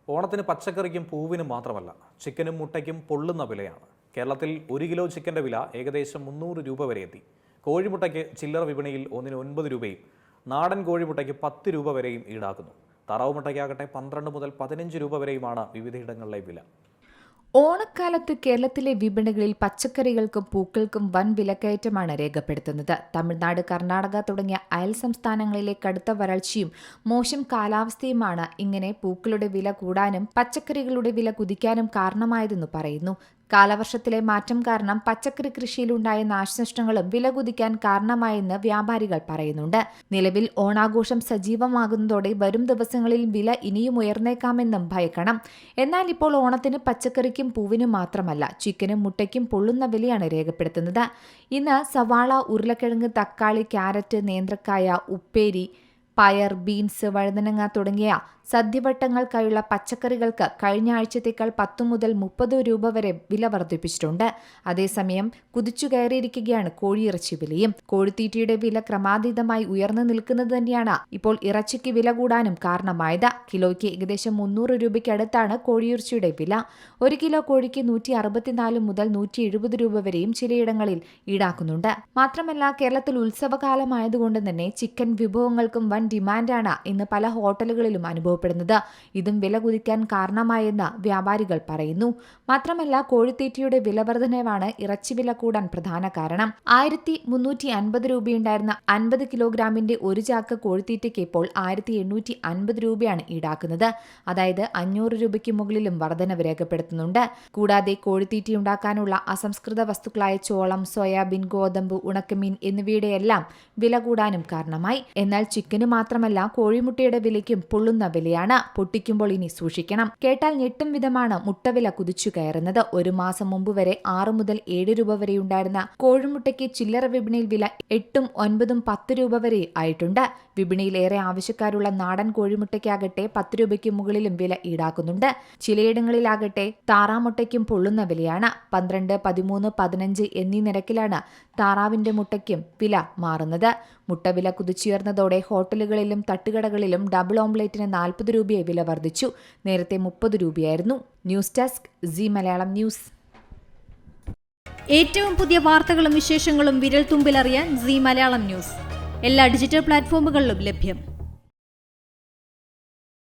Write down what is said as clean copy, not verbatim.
ഓണത്തിന് പച്ചക്കറിക്കും പൂവിനും മാത്രമല്ല ചിക്കനും മുട്ടയ്ക്കും പൊള്ളുന്ന വിലയാണ്. കേരളത്തിൽ 1 കിലോ ചിക്കൻ്റെ വില ഏകദേശം 300 രൂപ വരെ എത്തി. കോഴിമുട്ടയ്ക്ക് ചില്ലറ വിപണിയിൽ ഒന്നിന് 9 രൂപയും നാടൻ കോഴിമുട്ടയ്ക്ക് 10 രൂപ വരെയും ഈടാക്കുന്നു. താറാവ് മുട്ടയ്ക്കാകട്ടെ 12 മുതൽ 15 രൂപ വരെയുമാണ് വിവിധയിടങ്ങളിലെ വില. ഓണക്കാലത്ത് കേരളത്തിലെ വിപണികളിൽ പച്ചക്കറികൾക്കും പൂക്കൾക്കും വൻ വിലക്കയറ്റമാണ് രേഖപ്പെടുത്തുന്നത്. തമിഴ്നാട്, കർണാടക തുടങ്ങിയ അയൽ സംസ്ഥാനങ്ങളിലെ കടുത്ത വരൾച്ചയും മോശം കാലാവസ്ഥയുമാണ് ഇങ്ങനെ പൂക്കളുടെ വില കൂടാനും പച്ചക്കറികളുടെ വില കുതിക്കാനും കാരണമായതെന്ന് പറയുന്നു. കാലവർഷത്തിലെ മാറ്റം കാരണം പച്ചക്കറി കൃഷിയിലുണ്ടായ നാശനഷ്ടങ്ങളും വില കുതിക്കാൻ കാരണമായെന്ന് വ്യാപാരികൾ പറയുന്നുണ്ട്. നിലവിൽ ഓണാഘോഷം സജീവമാകുന്നതോടെ വരും ദിവസങ്ങളിൽ വില ഇനിയും ഉയർന്നേക്കാമെന്നും ഭയക്കണം. എന്നാൽ ഇപ്പോൾ ഓണത്തിന് പച്ചക്കറിക്കും പൂവിനും മാത്രമല്ല ചിക്കനും മുട്ടയ്ക്കും പൊള്ളുന്ന വിലയാണ് രേഖപ്പെടുത്തുന്നത്. ഇന്ന് സവാള, ഉരുളക്കിഴങ്ങ്, തക്കാളി, ക്യാരറ്റ്, നേന്ത്രക്കായ, ഉപ്പേരി, പയർ, ബീൻസ്, വഴുതനങ്ങ തുടങ്ങിയ സദ്യവട്ടങ്ങൾക്കായുള്ള പച്ചക്കറികൾക്ക് കഴിഞ്ഞ ആഴ്ചത്തേക്കാൾ 10 മുതൽ 30 രൂപ വരെ വില വർദ്ധിപ്പിച്ചിട്ടുണ്ട്. അതേസമയം കുതിച്ചുകയറിയിരിക്കുകയാണ് കോഴിയിറച്ചി വിലയും. കോഴിത്തീറ്റയുടെ വില ക്രമാതീതമായി ഉയർന്നു നിൽക്കുന്നത് തന്നെയാണ് ഇപ്പോൾ ഇറച്ചിക്ക് വില കൂടാനും കാരണമായത്. കിലോയ്ക്ക് ഏകദേശം 300 രൂപയ്ക്ക് അടുത്താണ് കോഴിയിറച്ചിയുടെ വില. 1 കിലോ കോഴിക്ക് 164 മുതൽ 170 രൂപ വരെയും ചിലയിടങ്ങളിൽ ഈടാക്കുന്നുണ്ട്. മാത്രമല്ല കേരളത്തിൽ ഉത്സവകാലമായതുകൊണ്ട് തന്നെ ചിക്കൻ വിഭവങ്ങൾക്കും വൻ ഡിമാൻഡാണ് ഇന്ന് പല ഹോട്ടലുകളിലും അനുഭവപ്പെടുന്നത്. ഇതും വില കുതിക്കാൻ കാരണമായെന്ന് വ്യാപാരികൾ പറയുന്നു. മാത്രമല്ല കോഴിത്തീറ്റയുടെ വില വർധനവാണ് ഇറച്ചി വില കൂടാൻ പ്രധാന കാരണം. 1350 രൂപയുണ്ടായിരുന്ന 50 കിലോഗ്രാമിന്റെ ഒരു ചാക്ക് കോഴിത്തീറ്റയ്ക്ക് ഇപ്പോൾ 1850 രൂപയാണ് ഈടാക്കുന്നത്. അതായത് 500 രൂപയ്ക്ക് മുകളിലും വർധനവ് രേഖപ്പെടുത്തുന്നുണ്ട്. കൂടാതെ കോഴിത്തീറ്റയുണ്ടാക്കാനുള്ള അസംസ്കൃത വസ്തുക്കളായ ചോളം, സോയാബീൻ, ഗോതമ്പ്, ഉണക്കമീൻ എന്നിവയുടെയെല്ലാം വില കൂടാനും കാരണമായി. എന്നാൽ ചിക്കന് മാത്രമല്ല കോഴിമുട്ടയുടെ വിലയ്ക്കും പൊള്ളുന്ന വിലയാണ്. പൊട്ടിക്കുമ്പോൾ ഇനി സൂക്ഷിക്കണം. കേട്ടാൽ ഞെട്ടും വിധമാണ് മുട്ടവില കുതിച്ചു കയറുന്നത്. ഒരു മാസം മുമ്പ് വരെ 6 മുതൽ 7 രൂപ വരെ ഉണ്ടായിരുന്ന കോഴിമുട്ടയ്ക്ക് ചില്ലറ വിപണിയിൽ വില 8, 9, 10 രൂപ വരെ ആയിട്ടുണ്ട്. വിപണിയിൽ ഏറെ ആവശ്യക്കാരുള്ള നാടൻ കോഴിമുട്ടയ്ക്കാകട്ടെ 10 രൂപയ്ക്ക് മുകളിലും വില ഈടാക്കുന്നുണ്ട്. ചിലയിടങ്ങളിലാകട്ടെ താറാമുട്ടയ്ക്കും പൊള്ളുന്ന വിലയാണ്. 12, 13, 15 എന്നീ നിരക്കിലാണ് താറാവിന്റെ മുട്ടയ്ക്കും വില മാറുന്നത്. മുട്ടവില കുതിച്ചുയർന്നതോടെ ഹോട്ടലുകളിലും തട്ടുകടകളിലും ഡബിൾ ഓംലെറ്റിന് 40 രൂപയെ വില വർദ്ധിച്ചു. നേരത്തെ 30 രൂപയായിരുന്നു. News desk C Malayalam news. ഏറ്റവും പുതിയ വാർത്തകളും വിശേഷങ്ങളും വിരൽ തുമ്പിലറിയാൻ സി മലയാളം ന്യൂസ് എല്ലാ ഡിജിറ്റൽ പ്ലാറ്റ്ഫോമുകളിലും ലഭ്യം.